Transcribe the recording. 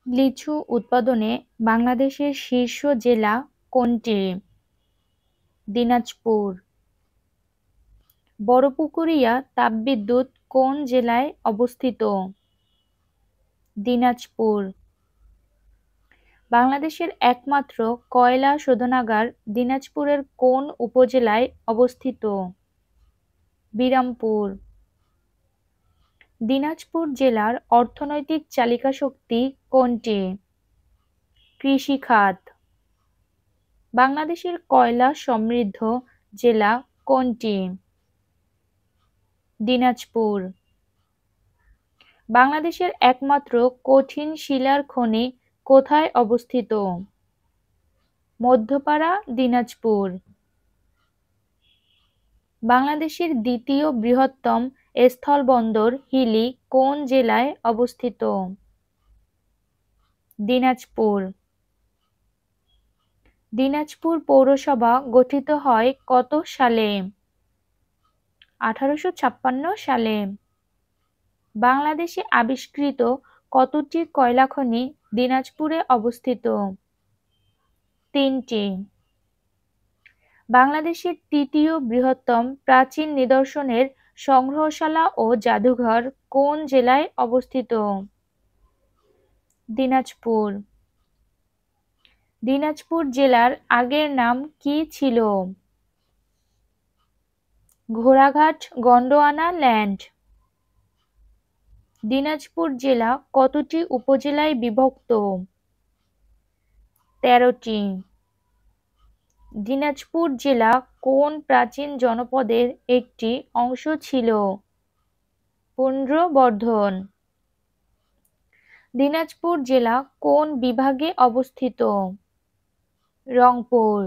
লিচু উৎপাদনে বাংলাদেশের শীর্ষ জেলা কোনটি? দিনাজপুর। বড়পুকুরিয়া তাপবিদ্যুৎ কোন জেলায় অবস্থিত? দিনাজপুর। বাংলাদেশের একমাত্র কয়লা শোধনাগার দিনাজপুরের কোন উপজেলায় অবস্থিত? বিরামপুর। দিনাজপুর জেলার অর্থনৈতিক চালিকাশক্তি কোনটি? কৃষিখাত। বাংলাদেশের কয়লা সমৃদ্ধ জেলা কোনটি? দিনাজপুর। বাংলাদেশের একমাত্র কঠিন শিলার খনি কোথায় অবস্থিত? মধ্যপাড়া, দিনাজপুর। বাংলাদেশের দ্বিতীয় বৃহত্তম স্থলবন্দর হিলি কোন জেলায় অবস্থিত? দিনাজপুর। দিনাজপুর পৌরসভা গঠিত হয় কত সালে? 1856 সালে। বাংলাদেশে আবিষ্কৃত কতটি কয়লা খনি দিনাজপুরে অবস্থিত? 3টি। বাংলাদেশের তৃতীয় বৃহত্তম প্রাচীন নিদর্শনের সংগ্রহশালা ও জাদুঘর কোন জেলায় অবস্থিত? দিনাজপুর। দিনাজপুর জেলার আগের নাম কি ছিল? ঘোড়াঘাট গন্ডোয়ানা ল্যান্ড। দিনাজপুর জেলা কতটি উপজেলায় বিভক্ত? 13টি। দিনাজপুর জেলা কোন প্রাচীন জনপদের একটি অংশ ছিল? পুন্ড্রবর্ধন। দিনাজপুর জেলা কোন বিভাগে অবস্থিত? রংপুর।